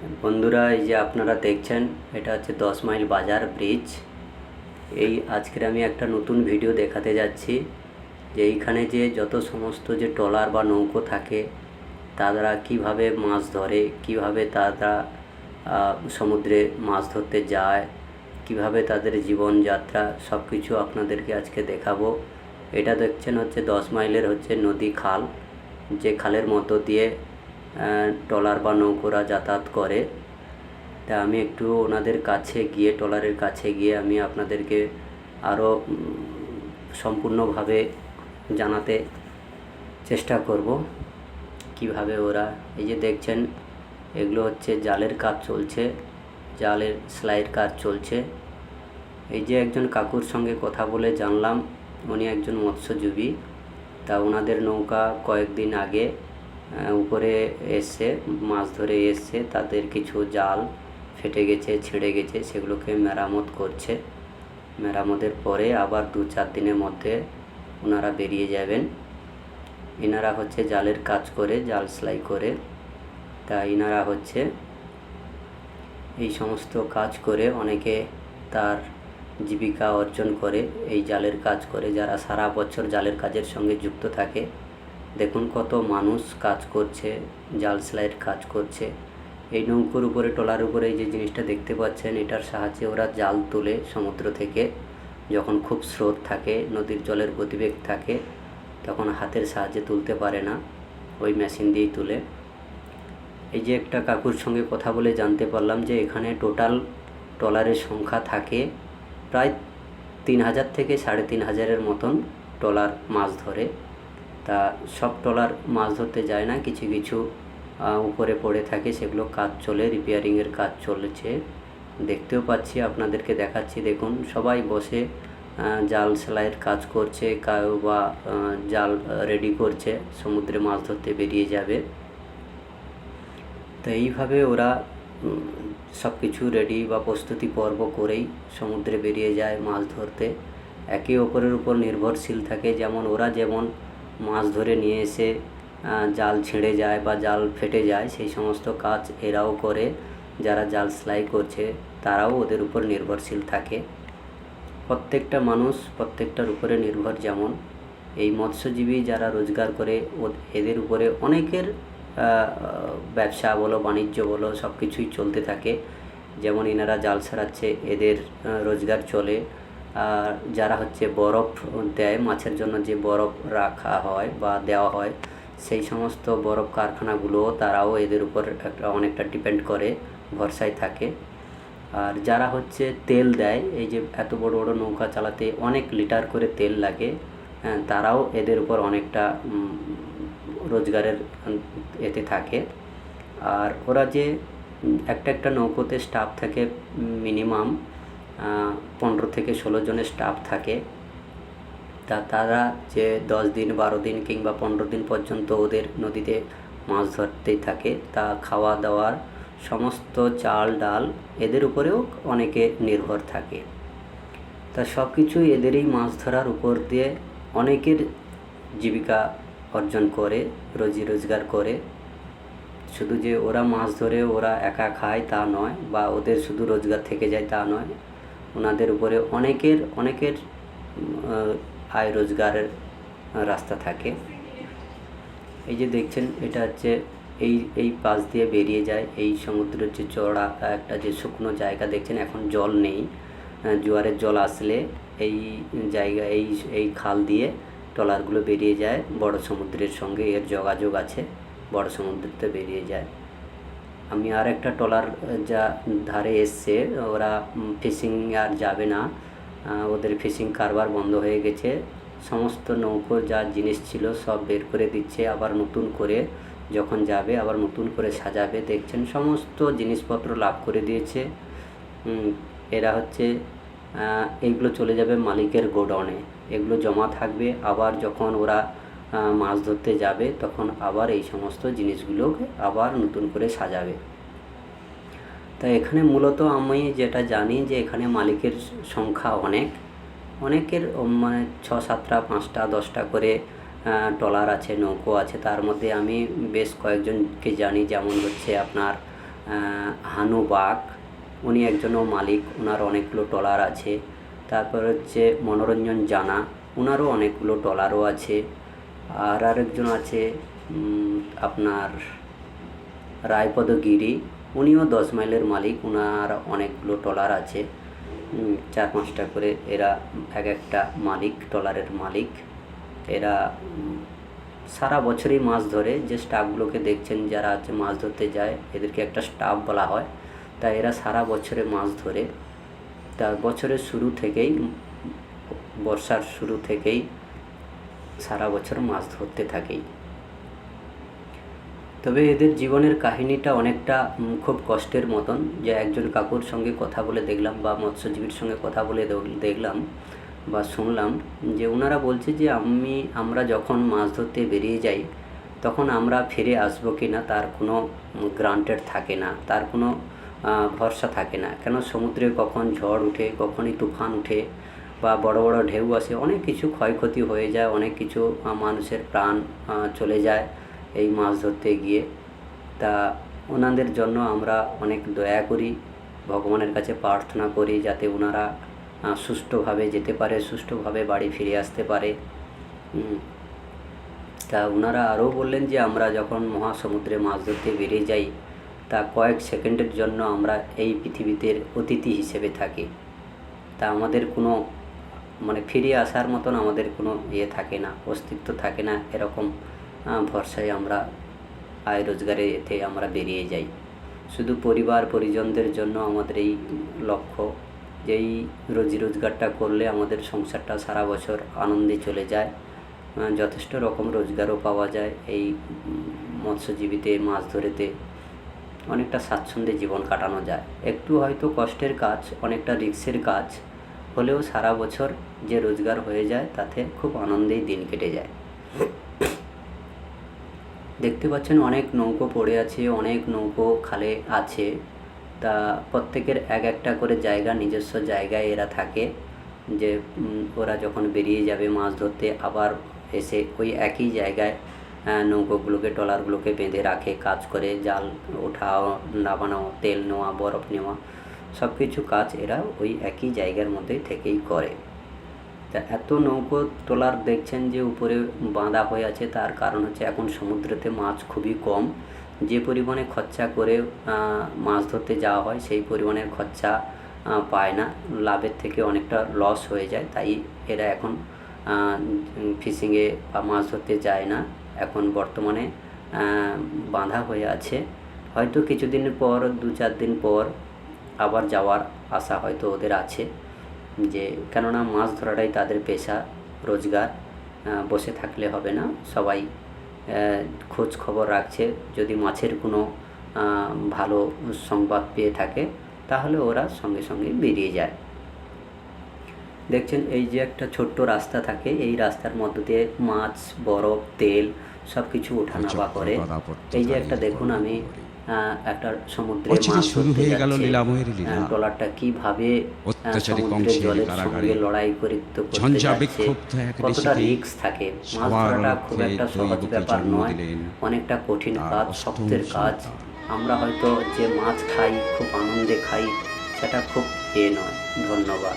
বন্ধুরা, এই যে আপনারা দেখছেন, এটা হচ্ছে 10 মাইল বাজার ব্রিজ। এই আজকের আমি একটা নতুন ভিডিও দেখাতে যাচ্ছি যে এইখানে যে যত সমস্ত যে ট্রলার বা নৌকো থাকে তারা কিভাবে মাছ ধরে, কিভাবে তারা সমুদ্রে মাছ ধরতে যায়, কিভাবে তাদের জীবনযাত্রা, সব কিছু আপনাদেরকে আজকে দেখাবো। এটা দেখছেন হচ্ছে 10 মাইলের হচ্ছে নদী খাল, যে খালের মধ্য দিয়ে ট্রলার বা নৌকোরা যাতায়াত করে। তা আমি একটু ওনাদের কাছে গিয়ে, ট্রলারের কাছে গিয়ে আমি আপনাদেরকে আরও সম্পূর্ণভাবে জানাতে চেষ্টা করব কিভাবে ওরা, এই যে দেখছেন এগুলো হচ্ছে জালের কাজ চলছে, জালের সেলাইয়ের কাজ চলছে। এই যে একজন কাকুর সঙ্গে কথা বলে জানলাম উনি একজন মৎস্যজীবী। তা ওনাদের নৌকা কয়েকদিন আগে উপরে এসছে, মাছ ধরে এসছে, তাদের কিছু জাল ফেটে গেছে, ছিঁড়ে গেছে, সেগুলোকে মেরামত করছে। মেরামতের পরে আবার 2-4 দিনের মধ্যে ওনারা বেরিয়ে যাবেন। এনারা হচ্ছে জালের কাজ করে, জাল সেলাই করে। তা এনারা হচ্ছে এই সমস্ত কাজ করে অনেকে তার জীবিকা অর্জন করে, এই জালের কাজ করে। যারা সারা বছর জালের কাজের সঙ্গে যুক্ত থাকে, দেখুন কত মানুষ কাজ করছে, জাল সেলাইয়ের কাজ করছে। এই নৌকোর উপরে, ট্রলার উপরে এই যে জিনিসটা দেখতে পাচ্ছেন, এটার সাহায্যে ওরা জাল তোলে সমুদ্র থেকে। যখন খুব স্রোত থাকে, নদীর জলের গতিবেগ থাকে, তখন হাতের সাহায্যে তুলতে পারে না, ওই মেশিন দিয়েই তুলে। এই যে একটা কাকুর সঙ্গে কথা বলে জানতে পারলাম যে এখানে টোটাল ট্রলারের সংখ্যা থাকে প্রায় 3000 থেকে 3500-এর মতন ট্রলার মাছ ধরে। তা সব ট্রলার মাছ ধরতে যায় না, কিছু কিছু উপরে পড়ে থাকে, সেগুলো কাজ চলে, রিপেয়ারিংয়ের কাজ চলেছে। দেখতেও পাচ্ছি, আপনাদেরকে দেখাচ্ছি। দেখুন সবাই বসে জাল সেলাইয়ের কাজ করছে, কেউ বা জাল রেডি করছে, সমুদ্রে মাছ ধরতে বেরিয়ে যাবে। তো এইভাবে ওরা সব কিছু রেডি বা প্রস্তুতি পর্ব করেই সমুদ্রে বেরিয়ে যায় মাছ ধরতে। একে অপরের উপর নির্ভরশীল থাকে। যেমন ওরা যেমন মাছ ধরে নিয়ে এসে জাল ছিঁড়ে যায় বা জাল ফেটে যায়, সেই সমস্ত কাজ এরাও করে। যারা জাল সেলাই করছে তারাও ওদের উপর নির্ভরশীল থাকে। প্রত্যেকটা মানুষ প্রত্যেকটার উপরে নির্ভর। যেমন এই মৎস্যজীবী যারা রোজগার করে, এদের উপরে অনেকের ব্যবসা বলো, বাণিজ্য বলো, সব কিছুই চলতে থাকে। যেমন এনারা জাল ছাড়াচ্ছে, এদের রোজগার চলে। আর যারা হচ্ছে বরফ দেয় মাছের জন্য, যে বরফ রাখা হয় বা দেওয়া হয়, সেই সমস্ত বরফ কারখানাগুলো, তারাও এদের উপর অনেকটা ডিপেন্ড করে, ভরসায় থাকে। আর যারা হচ্ছে তেল দেয়, এই যে এত বড় বড় নৌকা চালাতে অনেক লিটার করে তেল লাগে, তারাও এদের উপর অনেকটা রোজগারের এতে থাকে। আর ওরা যে একটা নৌকোতে স্টাফ থাকে মিনিমাম 15 থেকে 16 জনের স্টাফ থাকে। তা তারা যে 10 দিন, 12 দিন কিংবা 15 দিন পর্যন্ত ওদের নদীতে মাছ ধরতেই থাকে। তা খাওয়া দাওয়ার সমস্ত চাল ডাল এদের উপরেও অনেকে নির্ভর থাকে। তা সব কিছুই এদেরই মাছ ধরার উপর দিয়ে অনেকের জীবিকা অর্জন করে, রোজি রোজগার করে। শুধু যে ওরা মাছ ধরে ওরা একা খায় তা নয়, বা ওদের শুধু রোজগার থেকে যায় তা নয়, ওনাদের উপরে অনেকের আয় রোজগারের রাস্তা থাকে। এই যে দেখছেন, এটা হচ্ছে এই পাশ দিয়ে বেরিয়ে যায় এই সমুদ্রের যে চড়া একটা যে শুকনো জায়গা দেখছেন, এখন জল নেই। জোয়ারের জল আসলে এই জায়গা, এই খাল দিয়ে ট্রলারগুলো বেরিয়ে যায়, বড় সমুদ্রের সঙ্গে এর যোগাযোগ আছে, বড় সমুদ্রতে বেরিয়ে যায়। আমি আর একটা ট্রলার যা ধারে এসছে, ওরা ফিশিং আর যাবে না, ওদের ফিশিং কারবার বন্ধ হয়ে গেছে। সমস্ত নৌকোর যা জিনিস ছিল সব বের করে দিচ্ছে, আবার নতুন করে যখন যাবে আবার নতুন করে সাজাবে। দেখছেন সমস্ত জিনিসপত্র লাভ করে দিয়েছে। এরা হচ্ছে এইগুলো চলে যাবে মালিকের গোডাউনে, এগুলো জমা থাকবে। আবার যখন ওরা মাছ ধরতে যাবে তখন আবার এই সমস্ত জিনিসগুলোকে আবার নতুন করে সাজাবে। তা এখানে মূলত আমি যেটা জানি যে এখানে মালিকের সংখ্যা অনেকের, মানে 6-7টা, 5টা, 10টা করে ট্রলার আছে, নৌকো আছে। তার মধ্যে আমি বেশ কয়েকজনকে জানি। যেমন হচ্ছে আপনার হানু বাগ, উনি একজনও মালিক, ওনার অনেকগুলো ট্রলার আছে। তারপর হচ্ছে মনোরঞ্জন জানা, ওনারও অনেকগুলো ট্রলারও আছে। আর আরেকজন আছে আপনার রায়পদ গিরি, উনিও 10 মাইলের মালিক, ওনার অনেকগুলো ট্রলার আছে, 4-5টা করে এরা এক একটা মালিক, ট্রলারের মালিক। এরা সারা বছরই মাছ ধরে। যে স্টাফগুলোকে দেখছেন যারা হচ্ছে মাছ ধরতে যায়, এদেরকে একটা স্টাফ বলা হয়। তাই এরা সারা বছরে মাছ ধরে। তা বছরের শুরু থেকেই, বর্ষার শুরু থেকেই সারা বছর মাছ ধরতে থাকেই। তবে এদের জীবনের কাহিনীটা অনেকটা খুব কষ্টের মতন। যে একজন কাকুর সঙ্গে কথা বলে দেখলাম, বা মৎস্যজীবীর সঙ্গে কথা বলে দেখলাম বা শুনলাম, যে ওনারা বলছে যে আমরা যখন মাছ ধরতে বেরিয়ে যাই, তখন আমরা ফিরে আসবো কি না তার কোনো গ্রান্টেড থাকে না, তার কোনো ভরসা থাকে না। কেন সমুদ্রে কখন ঝড় উঠে, কখনই তুফান উঠে, বা বড় বড় ঢেউ আসে, অনেক কিছু ক্ষয়ক্ষতি হয়ে যায়, অনেক কিছু মানুষের প্রাণ চলে যায় এই মাছ ধরতে গিয়ে। তা ওনাদের জন্য আমরা অনেক দয়া করি, ভগবানের কাছে প্রার্থনা করি যাতে ওনারা সুষ্ঠুভাবে যেতে পারে, সুষ্ঠুভাবে বাড়ি ফিরে আসতে পারে। তা ওনারা আরও বললেন যে আমরা যখন মহাসমুদ্রে মাছ ধরতে বেরিয়ে যাই, তা কয়েক সেকেন্ডের জন্য আমরা এই পৃথিবীতে অতিথি হিসেবে থাকি। তা আমাদের কোনো ফিরে আসার মতন আমাদের কোনো থাকে না, অস্তিত্ব থাকে না। এরকম ভরসায় আমরা আয় রোজগারে এতে আমরা বেরিয়ে যাই। শুধু পরিবার পরিজনদের জন্য আমাদের এই লক্ষ্য, যে এই রোজি রোজগারটা করলে আমাদের সংসারটা সারা বছর আনন্দে চলে যায়, যথেষ্ট রকম রোজগারও পাওয়া যায়। এই মৎস্যজীবীতে, মাছ ধরেতে অনেকটা স্বাচ্ছন্দ্যে জীবন কাটানো যায়। একটু হয়তো কষ্টের কাজ, অনেকটা রিস্কের কাজ হলেও সারা বছর যে রোজগার হয়ে যায় তাতে খুব আনন্দেই দিন কেটে যায়। দেখতে পাচ্ছেন অনেক নৌকো পড়ে আছে, অনেক নৌকো খালে আছে। তা প্রত্যেকের এক একটা করে জায়গা, নিজস্ব জায়গায় এরা থাকে। যে ওরা যখন বেরিয়ে যাবে মাছ ধরতে, আবার এসে ওই একই জায়গায় নৌকোগুলোকে, ট্রলারগুলোকে বেঁধে রাখে, কাজ করে, জাল ওঠাও, নামানো, তেল নেওয়া, বরফ নেওয়া, সব কিছু কাজ এরা ওই একই জায়গার মধ্যেই থেকেই করে। তা এত নৌকো ট্রলার দেখছেন যে উপরে বাঁধা হয়ে আছে, তার কারণ হচ্ছে এখন সমুদ্রেতে মাছ খুবই কম। যে পরিমাণে খরচা করে মাছ ধরতে যাওয়া হয়, সেই পরিমাণের খরচা পায় না, লাভের থেকে অনেকটা লস হয়ে যায়। তাই এরা এখন ফিশিংয়ে বা মাছ ধরতে যায় না, এখন বর্তমানে বাঁধা হয়ে আছে। হয়তো কিছুদিন পর, 2-4 দিন পর আবার যাওয়ার আশা হয়তো ওদের আছে। যে কেননা মাছ ধরাটাই তাদের পেশা, রোজগার, বসে থাকলে হবে না। সবাই খোঁজ খবর রাখছে, যদি মাছের কোনো ভালো সংবাদ পেয়ে থাকে তাহলে ওরা সঙ্গে সঙ্গে বেরিয়ে যায়। দেখছেন এই যে একটা ছোট্ট রাস্তা থাকে, এই রাস্তার মধ্য দিয়ে মাছ, বরফ, তেল সব কিছু ওঠানামা করে। এই যে একটা দেখুন, আমি একটা সমুদ্রে মাছ ধরতে যাচ্ছি, ট্রলারটা কিভাবে সমুদ্রের জলের সঙ্গে লড়াই করতে যাচ্ছে, কতটা রিস্ক থাকে। মাছ ধরাটা খুব একটা সহজ ব্যাপার নয়, অনেকটা কঠিন কাজ, শক্তের কাজ। আমরা হয়তো যে মাছ খাই, খুব আনন্দে খাই, সেটা খুব নয়। ধন্যবাদ।